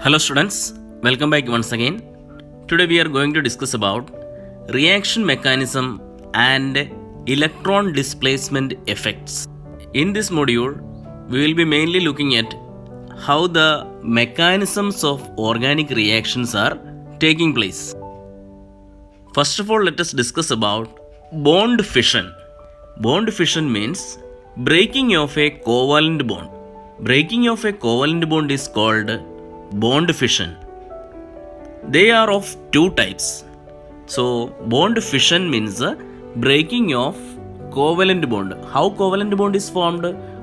Hello students, welcome back once again. Today we are going to discuss about reaction mechanism and electron displacement effects. In this module, we will be mainly looking at how the mechanisms of organic reactions are taking place. First of all, let us discuss about bond fission. Bond fission means breaking of a covalent bond. Breaking of a covalent bond is called bond fission. They are of two types. So, bond fission means the breaking of covalent bond. How covalent bond is formed?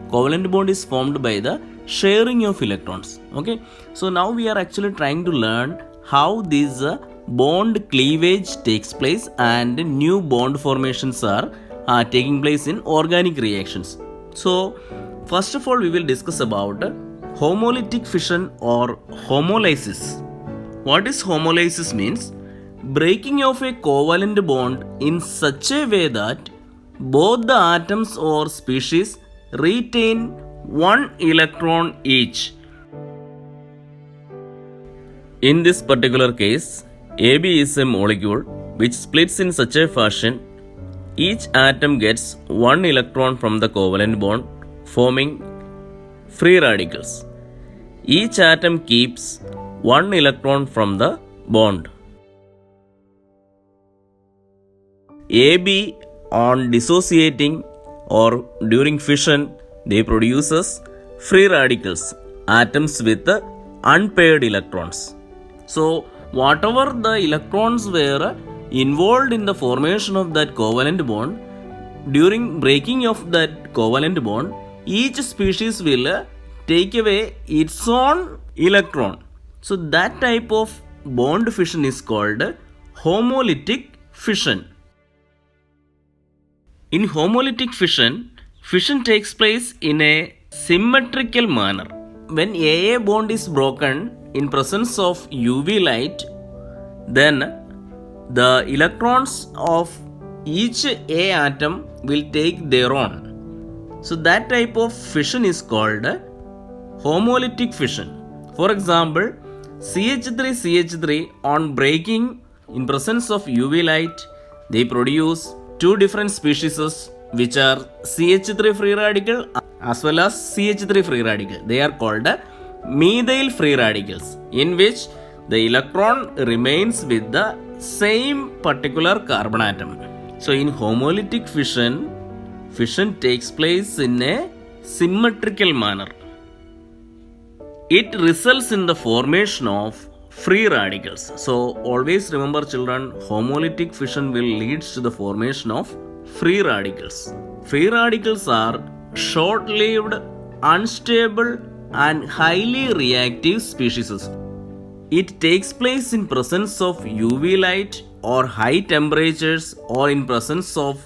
Covalent bond is formed by the sharing of electrons. Okay. So, now we are actually trying to learn how this bond cleavage takes place and new bond formations are taking place in organic reactions. So, first of all, we will discuss about homolytic fission or homolysis. What is homolysis means? Breaking of a covalent bond in such a way that both the atoms or species retain one electron each. In this particular case, AB is a molecule which splits in such a fashion each atom gets one electron from the covalent bond, forming free radicals. Each atom keeps one electron from the bond. AB on dissociating or during fission, they produces free radicals, atoms with unpaired electrons. So, whatever the electrons were involved in the formation of that covalent bond, during breaking of that covalent bond, each species will take away its own electron. So that type of bond fission is called homolytic fission. In homolytic fission, fission takes place in a symmetrical manner. When AA bond is broken in presence of UV light, then the electrons of each A atom will take their own. So that type of fission is called homolytic fission. For example, CH3 on breaking in presence of UV light, they produce two different species which are CH3 free radical as well as CH3 free radical. They are called methyl free radicals, in which the electron remains with the same particular carbon atom. So in homolytic fission, fission takes place in a symmetrical manner. It results in the formation of free radicals. So always remember children, homolytic fission will lead to the formation of free radicals. Free radicals are short-lived, unstable and highly reactive species. It takes place in presence of UV light or high temperatures or in presence of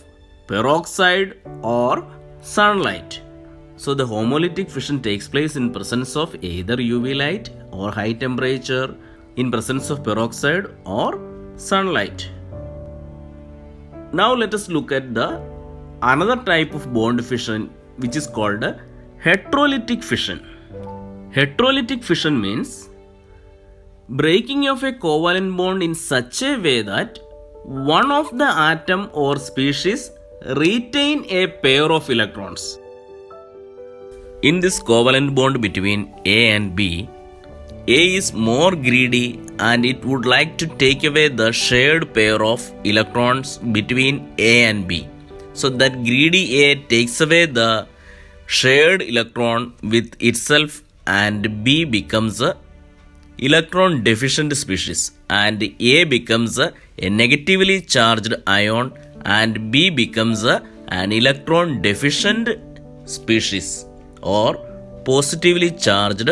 peroxide or sunlight. So the homolytic fission takes place in presence of either UV light or high temperature, in presence of peroxide or sunlight. Now let us look at the another type of bond fission which is called heterolytic fission. Heterolytic fission means breaking of a covalent bond in such a way that one of the atom or species retain a pair of electrons. In this covalent bond between A and B, A is more greedy and it would like to take away the shared pair of electrons between A and B. So that greedy A takes away the shared electron with itself and B becomes a electron deficient species and A becomes a negatively charged ion and B becomes an electron deficient species or positively charged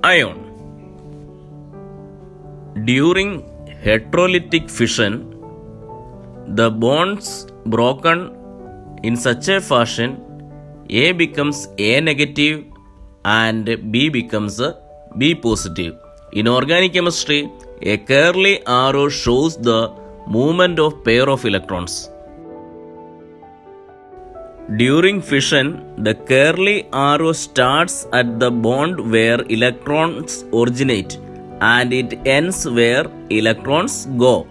ion. During heterolytic fission, the bonds broken in such a fashion, A becomes A negative and B becomes B positive. In organic chemistry, a curly arrow shows the movement of pair of electrons. During fission, the curly arrow starts at the bond where electrons originate and it ends where electrons go.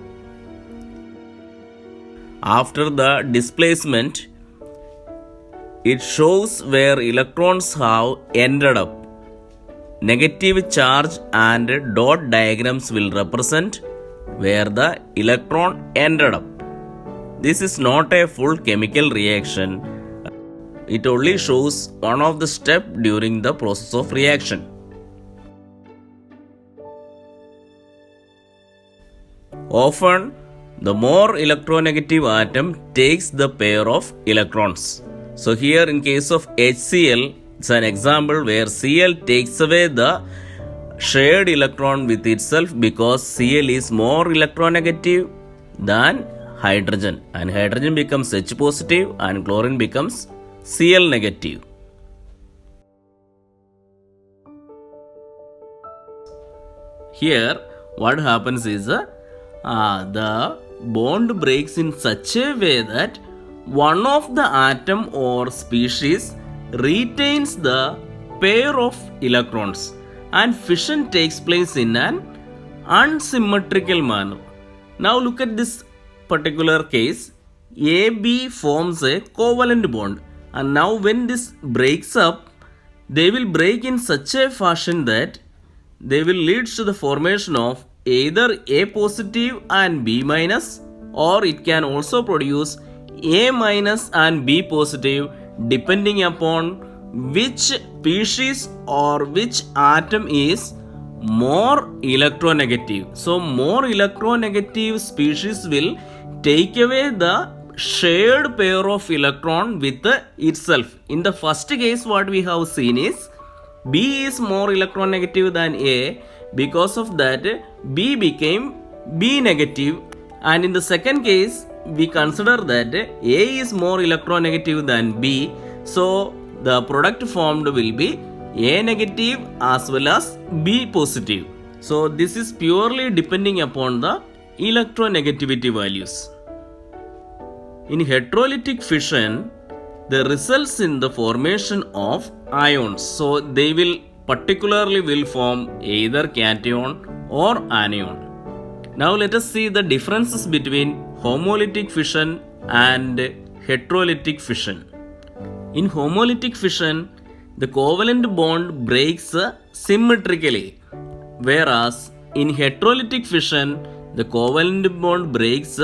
After the displacement, it shows where electrons have ended up. Negative charge and dot diagrams will represent where the electron ended up. This is not a full chemical reaction. It only shows one of the steps during the process of reaction. Often, the more electronegative atom takes the pair of electrons. So here in case of HCl, it's an example where Cl takes away the shared electron with itself because Cl is more electronegative than hydrogen, and hydrogen becomes H positive and chlorine becomes Cl negative. Here what happens is the bond breaks in such a way that one of the atom or species retains the pair of electrons and fission takes place in an unsymmetrical manner. Now look at this particular case. AB forms a covalent bond, and now when this breaks up, they will break in such a fashion that they will lead to the formation of either A positive and B minus, or it can also produce A minus and B positive depending upon which species or which atom is more electronegative. So more electronegative species will take away the shared pair of electron with itself. In the first case what we have seen is B is more electronegative than A. Because of that, B became B negative, and in the second case we consider that A is more electronegative than B, so the product formed will be A negative as well as B positive. So this is purely depending upon the electronegativity values. In heterolytic fission, the results in the formation of ions, so they will particularly form either cation or anion. Now let us see the differences between homolytic fission and heterolytic fission. In homolytic fission, the covalent bond breaks symmetrically, whereas in heterolytic fission, the covalent bond breaks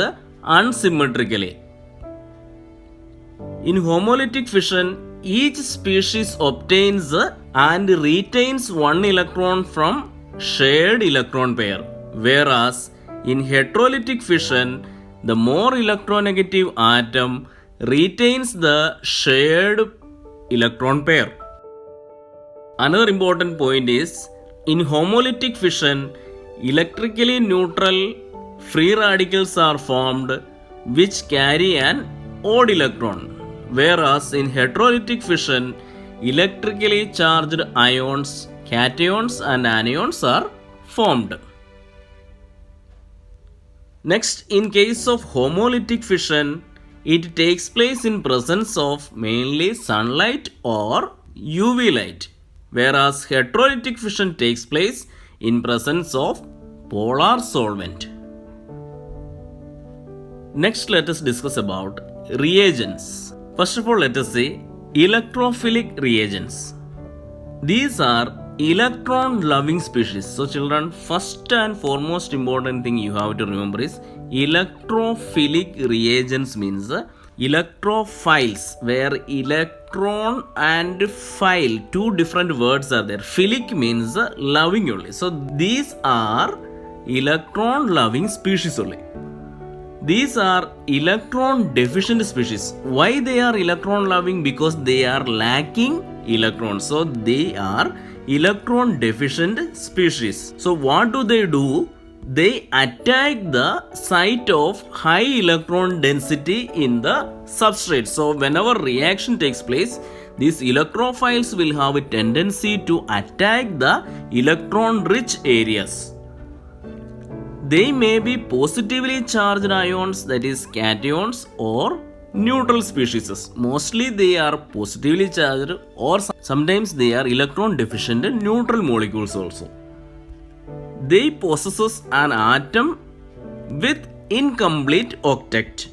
unsymmetrically. In homolytic fission, each species obtains and retains one electron from shared electron pair, whereas in heterolytic fission, the more electronegative atom retains the shared electron pair. Another important point is, in homolytic fission, electrically neutral free radicals are formed which carry an odd electron, whereas in heterolytic fission, electrically charged ions, cations and anions are formed. Next, in case of homolytic fission, it takes place in presence of mainly sunlight or UV light, whereas heterolytic fission takes place in presence of polar solvent. Next, let us discuss about reagents. First of all, let us see electrophilic reagents. These are electron-loving species. So children, first and foremost important thing you have to remember is electrophilic reagents means electrophiles, where electron and phile, two different words are there. Philic means loving only. So these are electron-loving species only. These are electron deficient species. Why they are electron loving? Because they are lacking electrons. So they are electron deficient species. So what do? They attack the site of high electron density in the substrate. So whenever reaction takes place, these electrophiles will have a tendency to attack the electron rich areas. They may be positively charged ions, that is cations, or neutral species. Mostly they are positively charged, or sometimes they are electron deficient neutral molecules also. they possesses an atom with incomplete octet.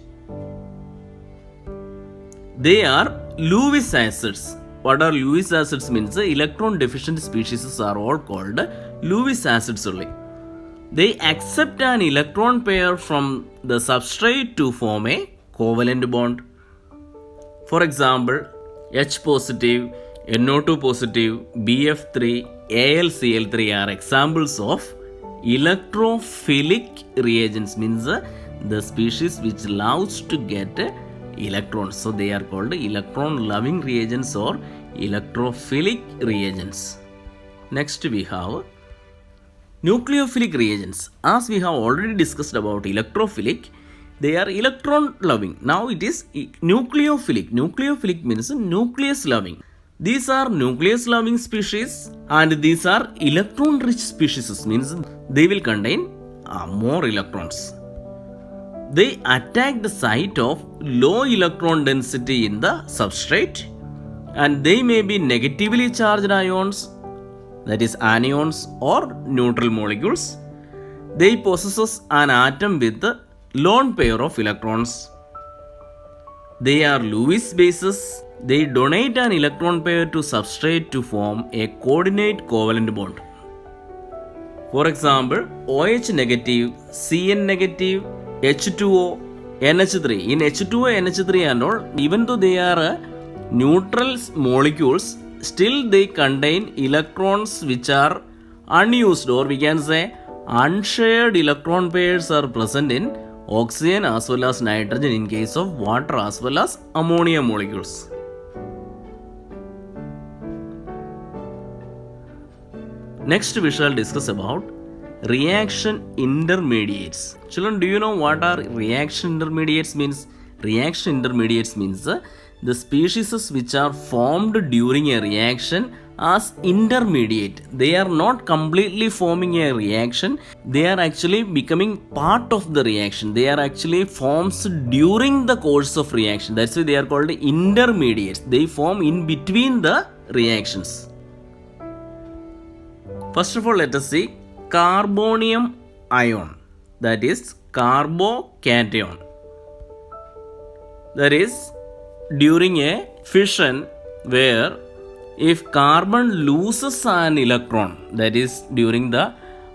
They are Lewis acids. What are Lewis acids means electron deficient species are all called Lewis acids only. They accept an electron pair from the substrate to form a covalent bond. For example, H positive, NO2 positive, BF3, AlCl3 are examples of electrophilic reagents, means the species which loves to get electrons. So they are called electron loving reagents or electrophilic reagents. Next we have nucleophilic reagents. As we have already discussed about electrophilic, they are electron loving. Now it is nucleophilic. Nucleophilic means nucleus loving. These are nucleus loving species and these are electron rich species, means they will contain more electrons. They attack the site of low electron density in the substrate and they may be negatively charged ions, that is anions or neutral molecules. They possess an atom with a lone pair of electrons. They are Lewis bases. They donate an electron pair to substrate to form a coordinate covalent bond. For example, OH negative, Cn negative, H2O, NH3. In H2O, NH3 and all, even though they are neutral molecules, still they contain electrons which are unused, or we can say unshared electron pairs are present in oxygen as well as nitrogen in case of water as well as ammonia molecules. Next we shall discuss about reaction intermediates. Children, do you know what are reaction intermediates means? Reaction intermediates means the species which are formed during a reaction as intermediate. They are not completely forming a reaction. They are actually becoming part of the reaction. They are actually forms during the course of reaction. That's why they are called intermediates. They form in between the reactions. First of all, let us see carbonium ion, that is carbocation. That is during a fission where if carbon loses an electron, that is during the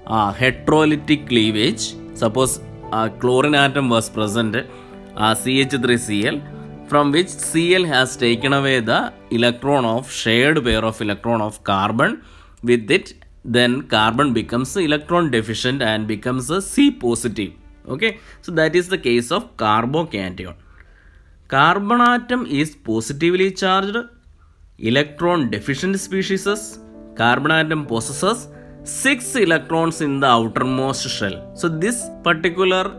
heterolytic cleavage, suppose a chlorine atom was present, CH3Cl, from which Cl has taken away the electron of shared pair of electron of carbon with it, then carbon becomes electron deficient and becomes a C positive. Okay, so that is the case of carbocation. Carbon atom is positively charged, electron deficient species. Carbon atom possesses 6 electrons in the outermost shell. So this particular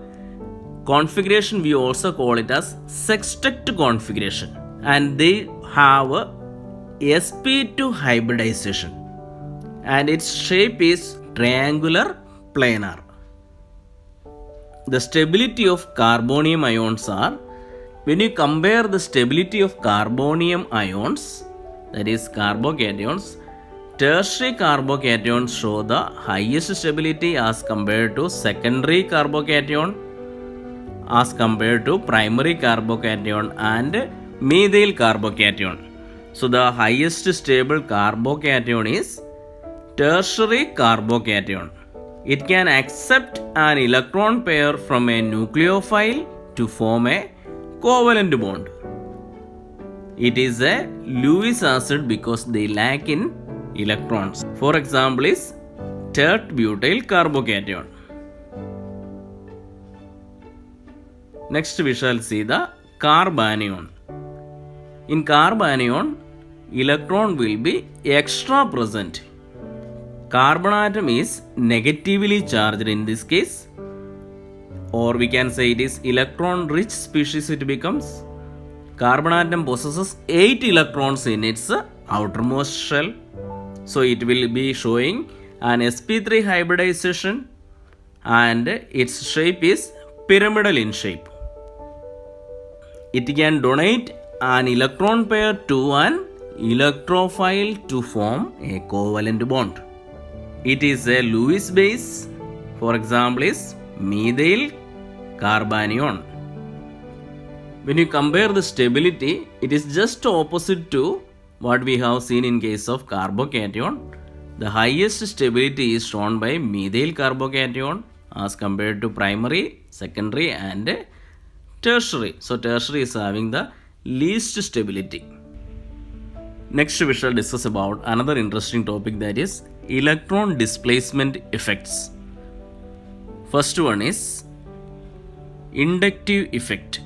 configuration we also call it as sextet configuration, and they have a sp2 hybridization and its shape is triangular planar. The stability of carbonium ions are, when you compare the stability of carbonium ions, that is carbocations, tertiary carbocations show the highest stability as compared to secondary carbocation, as compared to primary carbocation and methyl carbocation. So the highest stable carbocation is tertiary carbocation. It can accept an electron pair from a nucleophile to form a covalent bond. It is a Lewis acid because they lack in electrons. For example is tert-butyl carbocation. Next we shall see the carbanion. In carbanion, electron will be extra present. Carbon atom is negatively charged in this case, or we can say it is electron rich species it becomes. Carbon atom possesses 8 electrons in its outermost shell, so it will be showing an sp3 hybridization and its shape is pyramidal in shape. It can donate an electron pair to an electrophile to form a covalent bond. It is a Lewis base For example is methyl carbanion. When you compare the stability, it is just opposite to what we have seen in case of carbocation. The highest stability is shown by methyl carbocation as compared to primary, secondary and tertiary. So tertiary is having the least stability. Next we shall discuss about another interesting topic, that is electron displacement effects. First one is inductive effect.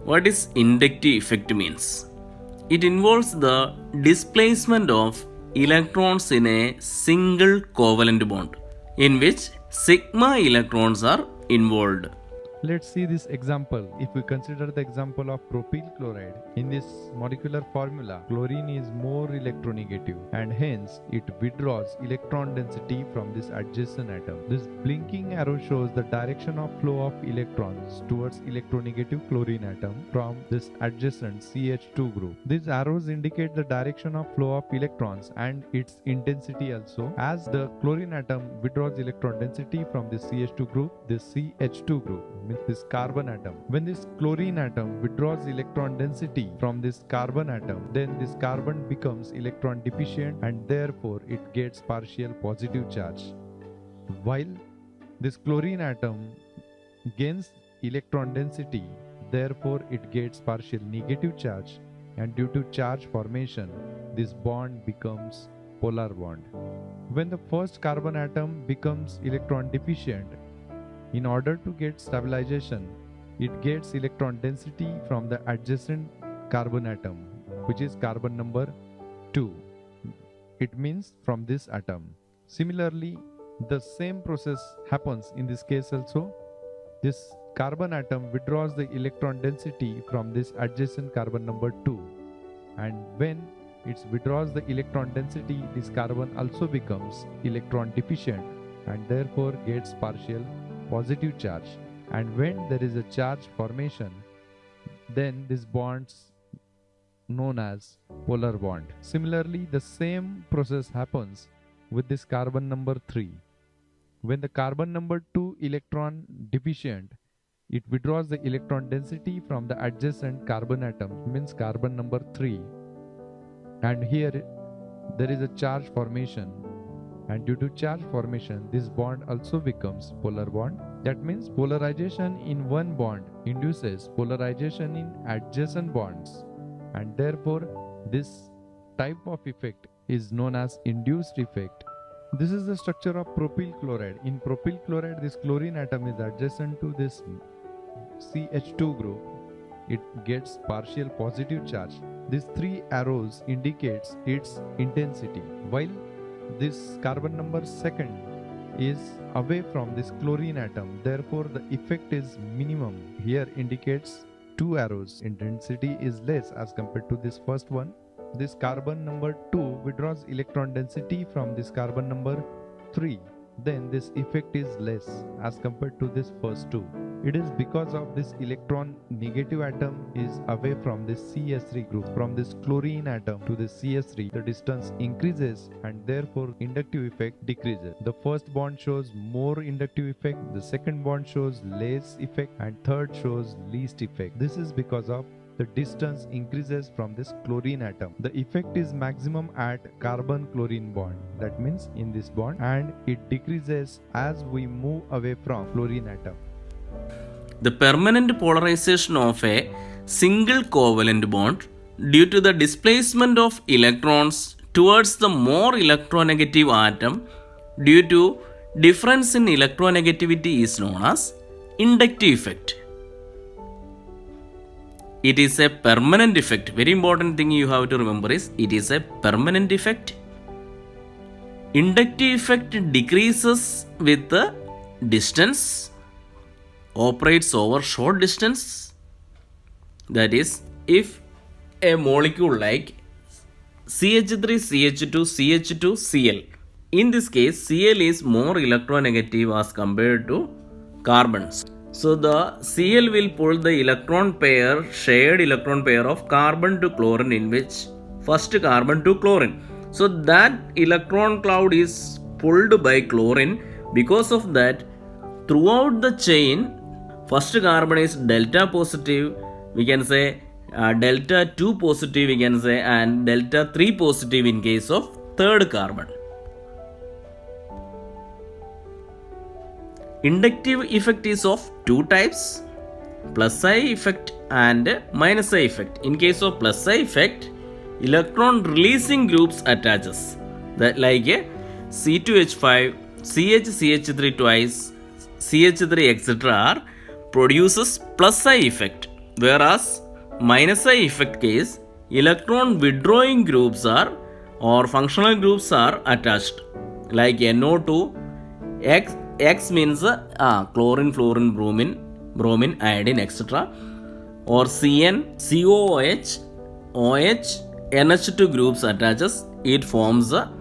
What is inductive effect means? It involves the displacement of electrons in a single covalent bond in which sigma electrons are involved. Let's see this example. If we consider the example of propyl chloride, in this molecular formula, chlorine is more electronegative and hence it withdraws electron density from this adjacent atom. This blinking arrow shows the direction of flow of electrons towards electronegative chlorine atom from this adjacent CH2 group. These arrows indicate the direction of flow of electrons and its intensity also. As the chlorine atom withdraws electron density from this CH2 group, this CH2 group, this carbon atom. When this chlorine atom withdraws electron density from this carbon atom, then this carbon becomes electron deficient and therefore it gets partial positive charge. While this chlorine atom gains electron density, therefore it gets partial negative charge, and due to charge formation, this bond becomes polar bond. When the first carbon atom becomes electron deficient, in order to get stabilization, it gets electron density from the adjacent carbon atom, which is carbon number 2. It means from this atom. Similarly, the same process happens in this case also. This carbon atom withdraws the electron density from this adjacent carbon number 2. And when it withdraws the electron density, this carbon also becomes electron deficient and therefore gets partial positive charge. And when there is a charge formation, then this bonds known as polar bond. Similarly, the same process happens with this carbon number 3. When the carbon number 2 electron deficient, it withdraws the electron density from the adjacent carbon atom, means carbon number 3, and here there is a charge formation, and due to charge formation this bond also becomes polar bond. That means polarization in one bond induces polarization in adjacent bonds, and therefore this type of effect is known as induced effect. This is the structure of propyl chloride. In propyl chloride, this chlorine atom is adjacent to this CH2 group. It gets partial positive charge. These 3 arrows indicates its intensity, while this carbon number 2 is away from this chlorine atom, therefore the effect is minimum. Here indicates 2 arrows. Intensity is less as compared to this first one. This carbon number 2 withdraws electron density from this carbon number 3. Then this effect is less as compared to this first 2. It is because of this electron negative atom is away from this CH3 group. From this chlorine atom to this CH3, the distance increases and therefore inductive effect decreases. The first bond shows more inductive effect, the second bond shows less effect, and third shows least effect. This is because of the distance increases from this chlorine atom. The effect is maximum at carbon-chlorine bond. That means in this bond, and it decreases as we move away from chlorine atom. The permanent polarization of a single covalent bond due to the displacement of electrons towards the more electronegative atom due to difference in electronegativity is known as inductive effect. It is a permanent effect. Very important thing you have to remember is it is a permanent effect. Inductive effect decreases with the distance, operates over short distance. That is, if a molecule like CH3, CH2, CH2, Cl. In this case, Cl is more electronegative as compared to carbons. So the Cl will pull the electron pair, shared electron pair of carbon to chlorine, in which first carbon to chlorine. So that electron cloud is pulled by chlorine, Because of that, throughout the chain, first carbon is delta positive, we can say delta 2 positive, we can say, and delta 3 positive in case of third carbon. Inductive effect is of two types, plus I effect and minus I effect. In case of plus I effect, electron releasing groups attaches, that like a C2H5, CH3 twice, CH3 etc. produces plus I effect, whereas minus I effect case, electron withdrawing groups are or functional groups are attached, like NO2, X means chlorine, fluorine, bromine, iodine, etc. or Cn, COOH, OH, NH2 groups attaches, it forms a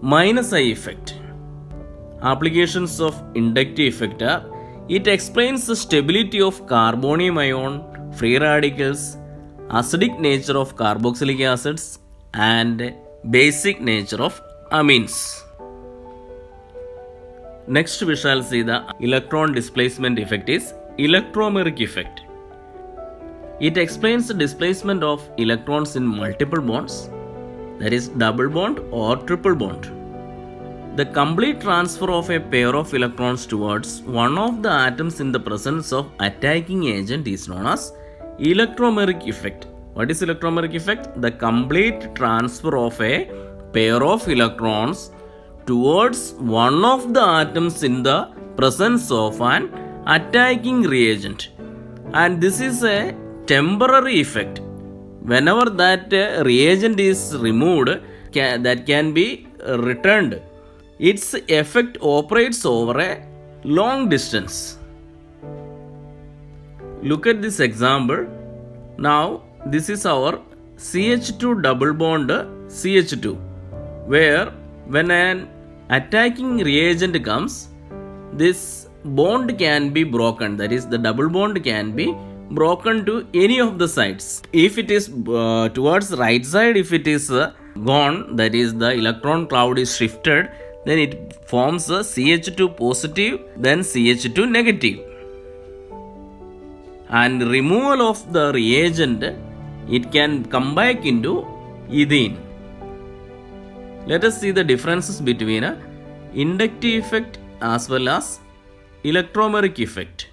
minus I effect. Applications of inductive effect are, it explains the stability of carbonium ion, free radicals, acidic nature of carboxylic acids, and basic nature of amines. Next we shall see the electron displacement effect is electromeric effect. It explains the displacement of electrons in multiple bonds, that is double bond or triple bond. The complete transfer of a pair of electrons towards one of the atoms in the presence of attacking agent is known as electromeric effect. What is electromeric effect? The complete transfer of a pair of electrons towards one of the atoms in the presence of an attacking reagent. And this is a temporary effect. Whenever that reagent is removed, that can be returned. Its effect operates over a long distance. Look at this example. Now, this is our CH2 double bond CH2, where when an attacking reagent comes, this bond can be broken, that is the double bond can be broken to any of the sides. If it is towards right side, if it is gone, that is the electron cloud is shifted, then it forms a CH2 positive, then CH2 negative. And removal of the reagent, it can come back into ethene. Let us see the differences between inductive effect as well as electromeric effect.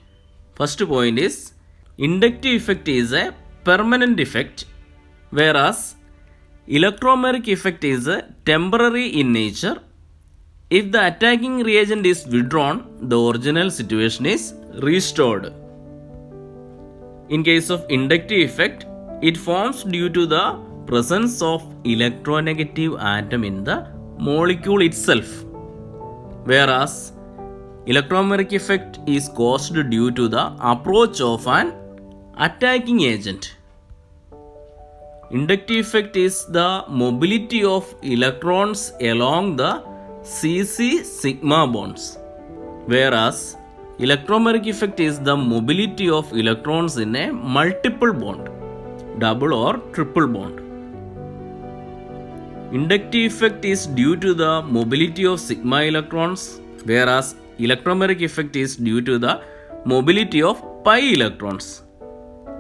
First point is, inductive effect is a permanent effect, whereas electromeric effect is temporary in nature. If the attacking reagent is withdrawn, the original situation is restored. In case of inductive effect, it forms due to the presence of electronegative atom in the molecule itself, whereas electromeric effect is caused due to the approach of an attacking agent. Inductive effect is the mobility of electrons along the CC sigma bonds, whereas electromeric effect is the mobility of electrons in a multiple bond, double or triple bond. Inductive effect is due to the mobility of sigma electrons, whereas electromeric effect is due to the mobility of pi electrons.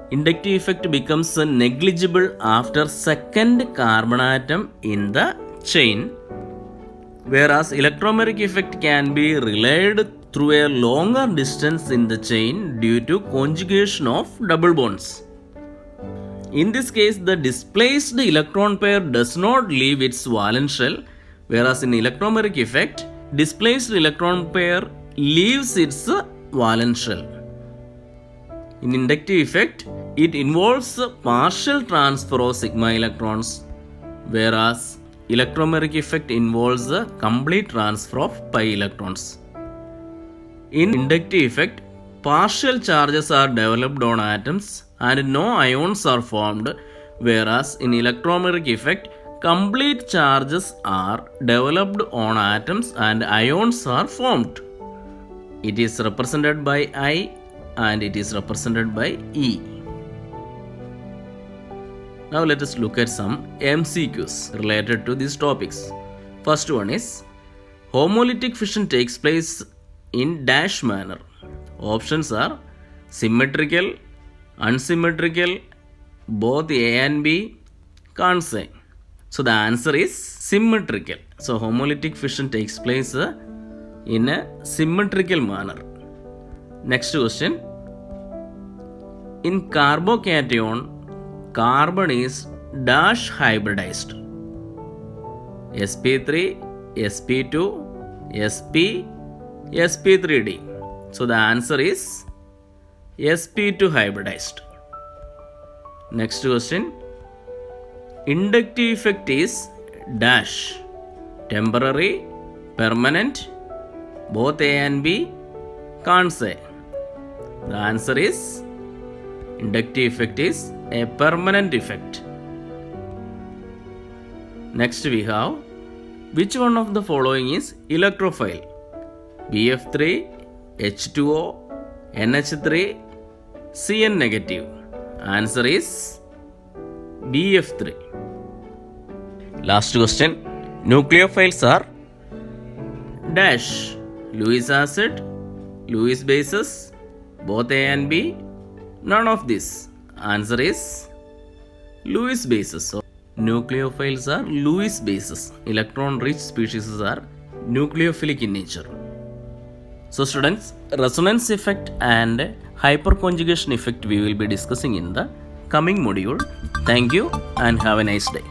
Inductive effect becomes negligible after second carbon atom in the chain, whereas electromeric effect can be relayed through a longer distance in the chain due to conjugation of double bonds. In this case, the displaced electron pair does not leave its valence shell, whereas in electromeric effect, displaced electron pair leaves its valence shell. In inductive effect, it involves partial transfer of sigma electrons, whereas electromeric effect involves a complete transfer of pi electrons. In inductive effect, partial charges are developed on atoms and no ions are formed, whereas in electromeric effect, complete charges are developed on atoms and ions are formed. It is represented by I and it is represented by E. Now let us look at some MCQs related to these topics. First one is, homolytic fission takes place in dash manner. Options are symmetrical, unsymmetrical, both A and B, can't say. So the answer is symmetrical. So homolytic fission takes place in a symmetrical manner. Next question. In carbocation, carbon is dash hybridized. sp3, sp2, sp, sp3d. So the answer is sp2 hybridized. Next question. Inductive effect is dash. Temporary, permanent, both A and B, can't say. The answer is inductive effect is a permanent effect. Next we have, which one of the following is electrophile? BF3, H2O, NH3, Cn negative. Answer is BF3. Last question. Nucleophiles are dash. Lewis acid, Lewis bases, both A and B, none of this. Answer is Lewis bases. So nucleophiles are Lewis bases. Electron rich species are nucleophilic in nature. So students, resonance effect and hyperconjugation effect we will be discussing in the coming module. Thank you and have a nice day.